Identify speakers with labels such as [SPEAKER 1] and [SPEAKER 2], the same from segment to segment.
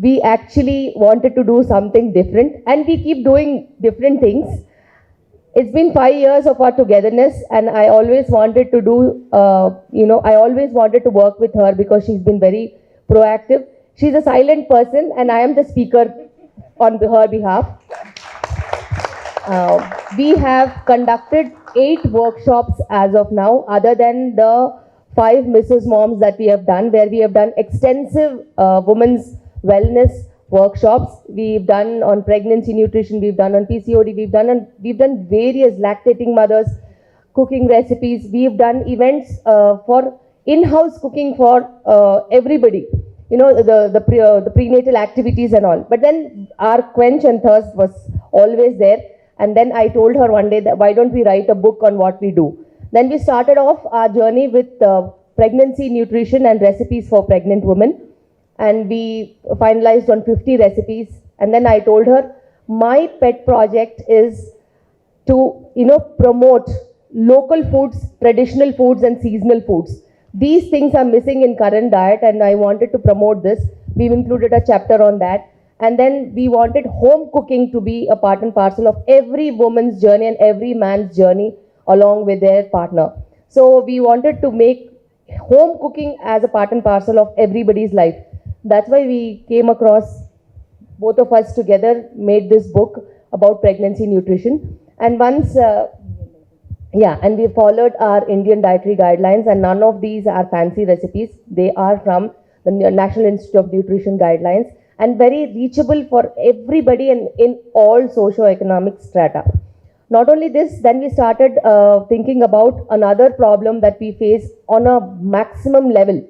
[SPEAKER 1] we actually wanted to do something different, and we keep doing different things. It's been 5 years of our togetherness, and I always wanted to do, I always wanted to work with her because she's been very proactive. She's a silent person, and I am the speaker on her behalf. We have conducted 8 workshops as of now, other than the 5 Mrs. Moms that we have done, where we have done extensive women's wellness workshops. We've done on pregnancy nutrition, we've done on PCOD, we've done various lactating mothers, cooking recipes. We've done events for in-house cooking for everybody. The prenatal activities and all. But then our quench and thirst was always there. And then I told her one day that why don't we write a book on what we do. Then we started off our journey with pregnancy nutrition and recipes for pregnant women. And we finalized on 50 recipes. And then I told her, my pet project is to, promote local foods, traditional foods and seasonal foods. These things are missing in current diet, and I wanted to promote this. We've included a chapter on that. And then we wanted home cooking to be a part and parcel of every woman's journey and every man's journey along with their partner. So we wanted to make home cooking as a part and parcel of everybody's life. That's why we came across, both of us together made this book about pregnancy nutrition. And once, and we followed our Indian dietary guidelines, and none of these are fancy recipes. They are from the National Institute of Nutrition guidelines and very reachable for everybody and in all socio-economic strata. Not only this, then we started thinking about another problem that we face on a maximum level.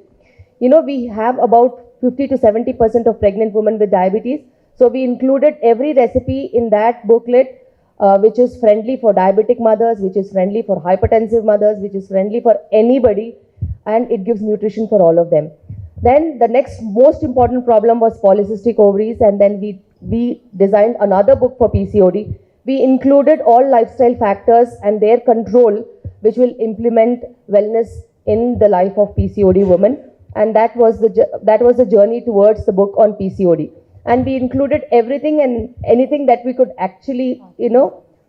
[SPEAKER 1] We have about 50 to 70% of pregnant women with diabetes. So we included every recipe in that booklet, which is friendly for diabetic mothers, which is friendly for hypertensive mothers, which is friendly for anybody, and it gives nutrition for all of them. Then the next most important problem was polycystic ovaries, and then we designed another book for PCOD. We included all lifestyle factors and their control, which will implement wellness in the life of PCOD women. And that was the journey towards the book on PCOD. And we included everything and anything that we could actually,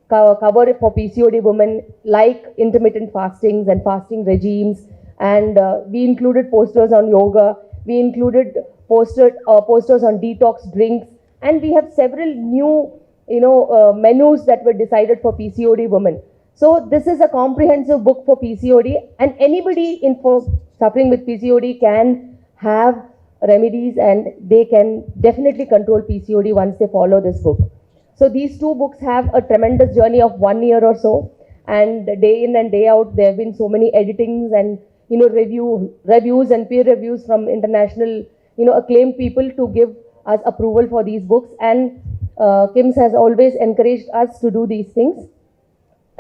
[SPEAKER 1] cover for PCOD women, like intermittent fastings and fasting regimes. And we included posters on yoga. We included posters on detox drinks. And we have several new, menus that were decided for PCOD women. So this is a comprehensive book for PCOD, and anybody suffering with PCOD can have remedies, and they can definitely control PCOD once they follow this book. So these 2 books have a tremendous journey of 1 year or so, and day in and day out there have been so many editings and reviews and peer reviews from international acclaimed people to give us approval for these books. And KIMS has always encouraged us to do these things.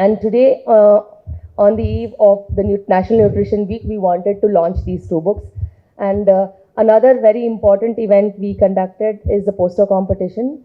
[SPEAKER 1] And today, on the eve of the National Nutrition Week, we wanted to launch these 2 books. And another very important event we conducted is the poster competition.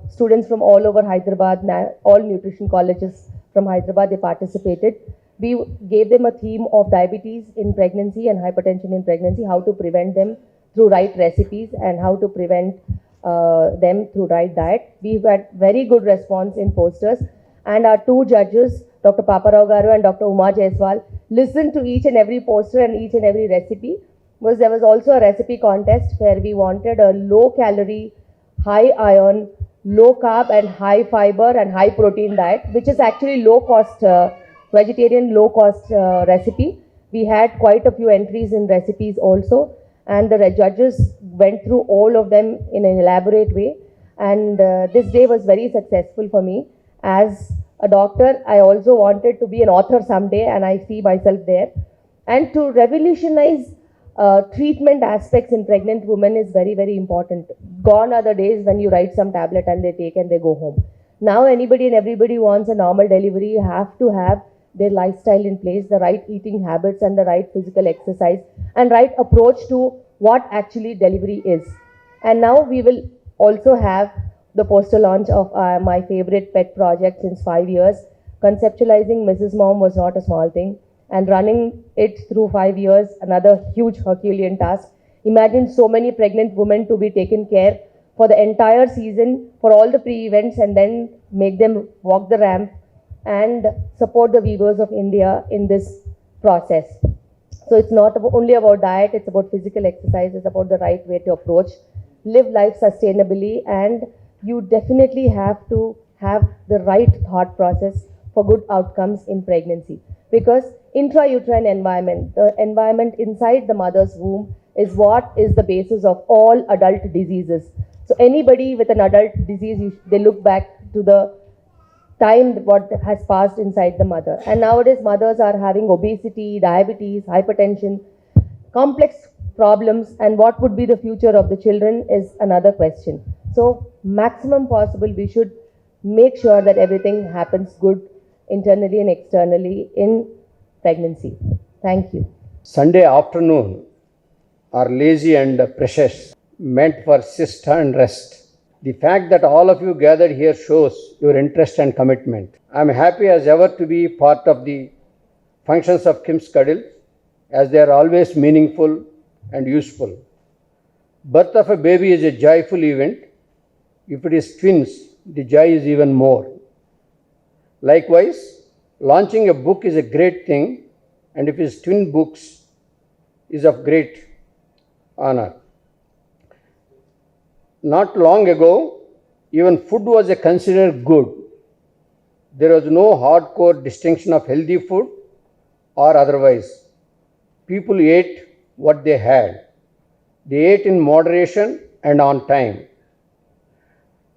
[SPEAKER 1] Students from all over Hyderabad, all nutrition colleges from Hyderabad, they participated. We gave them a theme of diabetes in pregnancy and hypertension in pregnancy, how to prevent them through right recipes and how to prevent them through right diet. We've had very good response in posters. And our 2 judges, Dr. Paparao Garu and Dr. Uma Jaiswal, listened to each and every poster and each and every recipe. There was also a recipe contest where we wanted a low-calorie, high-iron, low-carb and high-fiber and high-protein diet, which is actually low-cost, vegetarian low-cost recipe. We had quite a few entries in recipes also, and the judges went through all of them in an elaborate way. And this day was very successful for me. As a doctor, I also wanted to be an author someday, and I see myself there. And to revolutionize treatment aspects in pregnant women is very, very important. Gone are the days when you write some tablet and they take and they go home. Now anybody and everybody wants a normal delivery. You have to have their lifestyle in place, the right eating habits and the right physical exercise and right approach to what actually delivery is. And now we will also have the poster launch of my favorite pet project since 5 years. Conceptualizing Mrs. Mom was not a small thing, and running it through 5 years, another huge Herculean task. Imagine so many pregnant women to be taken care for the entire season, for all the pre-events, and then make them walk the ramp and support the weavers of India in this process. So it's not only about diet, it's about physical exercise, it's about the right way to approach, live life sustainably, and you definitely have to have the right thought process for good outcomes in pregnancy. Because intrauterine environment, the environment inside the mother's womb, is what is the basis of all adult diseases. So anybody with an adult disease, they look back to the time what has passed inside the mother. And nowadays mothers are having obesity, diabetes, hypertension, complex problems, and what would be the future of the children is another question. So maximum possible we should make sure that everything happens good internally and externally in pregnancy. Thank you.
[SPEAKER 2] Sunday afternoon are lazy and precious, meant for siesta and rest. The fact that all of you gathered here shows your interest and commitment. I am happy as ever to be part of the functions of KIMS Cuddles, as they are always meaningful and useful. Birth of a baby is a joyful event. If it is twins, the joy is even more. Likewise, launching a book is a great thing, and if it is twin books, is of great honor. Not long ago, even food was considered good. There was no hardcore distinction of healthy food or otherwise. People ate what they had. They ate in moderation and on time.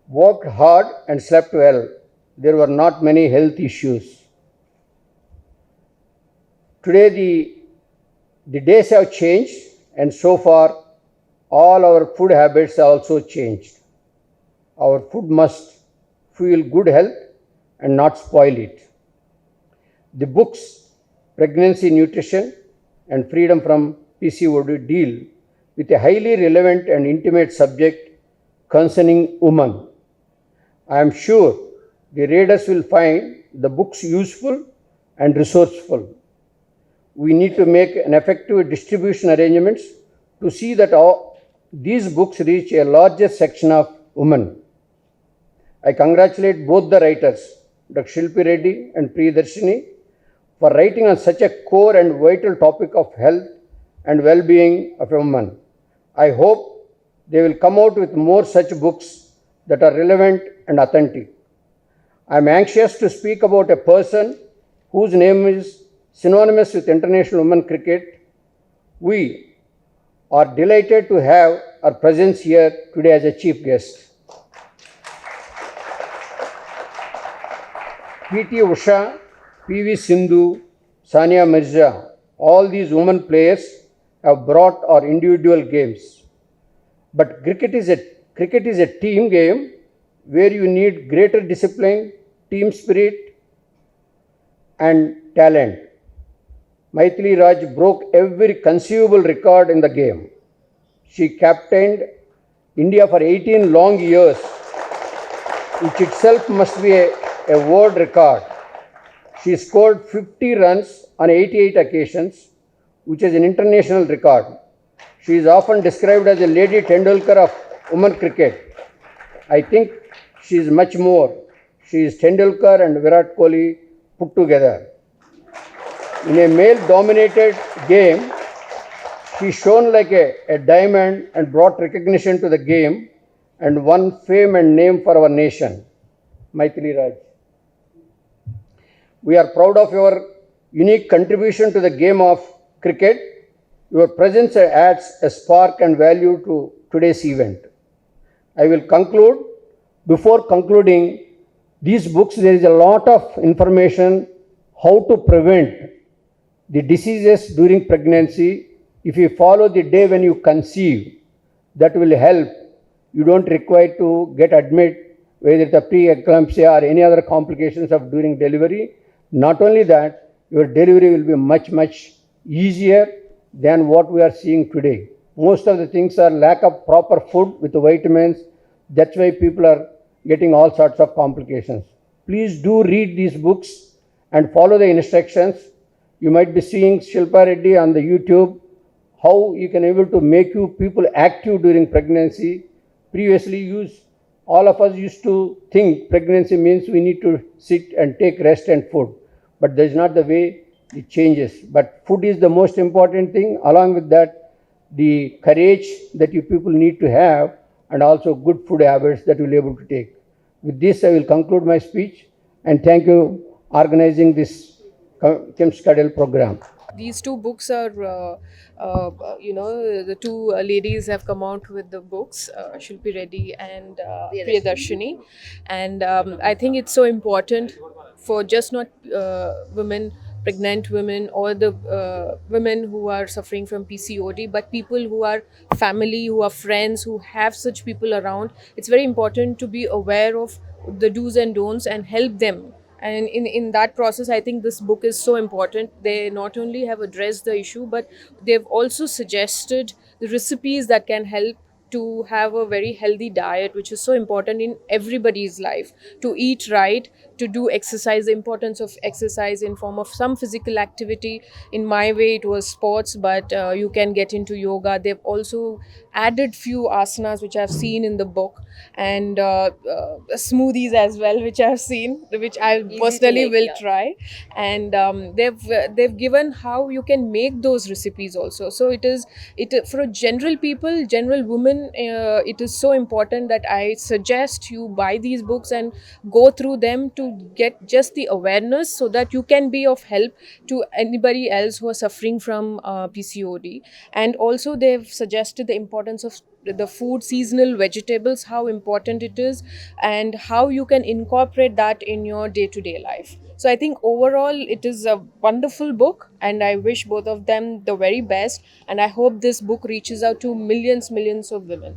[SPEAKER 2] Worked hard and slept well. There were not many health issues. Today the days have changed, and so far all our food habits have also changed. Our food must fuel good health and not spoil it. The books Pregnancy, Nutrition and Freedom from PCOD deal with a highly relevant and intimate subject concerning women. I am sure the readers will find the books useful and resourceful. We need to make an effective distribution arrangements to see that these books reach a larger section of women. I congratulate both the writers, Dr. Shilpi Reddy and Priyadarshini, for writing on such a core and vital topic of health and well-being of a woman. I hope they will come out with more such books that are relevant and authentic. I am anxious to speak about a person whose name is synonymous with international women cricket. We are delighted to have our presence here today as a chief guest. P.T. Usha, P.V. Sindhu, Sania Mirza, all these women players have brought our individual games. But cricket is a team game where you need greater discipline, team spirit and talent. Maithili Raj broke every conceivable record in the game. She captained India for 18 long years, which itself must be a world record. She scored 50 runs on 88 occasions, which is an international record. She is often described as a Lady Tendulkar of women cricket. I think she is much more. She is Tendulkar and Virat Kohli put together. In a male-dominated game, she shone like a diamond and brought recognition to the game and won fame and name for our nation. Maithili Raj. We are proud of your unique contribution to the game of cricket. Your presence adds a spark and value to today's event. I will conclude. Before concluding, these books, there is a lot of information how to prevent the diseases during pregnancy. If you follow the day when you conceive, that will help. You don't require to get admitted, whether it's a preeclampsia or any other complications of during delivery. Not only that, your delivery will be much, much easier than what we are seeing today. Most of the things are lack of proper food with vitamins. That's why people are getting all sorts of complications. Please do read these books and follow the instructions. You might be seeing Shilpa Reddy on the YouTube, how you can able to make you people active during pregnancy. Previously, all of us used to think pregnancy means we need to sit and take rest and food, but that is not the way it changes. But food is the most important thing. Along with that, the courage that you people need to have, and also good food habits that you will be able to take. With this, I will conclude my speech, and thank you organizing this KIMS Cuddle program.
[SPEAKER 3] These two books are, the two ladies have come out with the books, Shilpi Reddy and Priyadarshini. And I think it's so important for just not women, pregnant women, or the women who are suffering from PCOD, but people who are family, who are friends, who have such people around. It's very important to be aware of the do's and don'ts and help them. And in that process, I think this book is so important. They not only have addressed the issue, but they've also suggested the recipes that can help to have a very healthy diet, which is so important in everybody's life. To eat right, to do exercise, the importance of exercise in form of some physical activity. In my way it was sports, but you can get into yoga. They've also added few asanas which I've seen in the book, and smoothies as well, which I've seen, which I personally will try. And they've given how you can make those recipes also. So it for a general people, general women, it is so important that I suggest you buy these books and go through them to get just the awareness, so that you can be of help to anybody else who are suffering from PCOD. And also they've suggested the importance of the food, seasonal vegetables, how important it is, and how you can incorporate that in your day-to-day life. So I think overall it is a wonderful book, and I wish both of them the very best, and I hope this book reaches out to millions of women.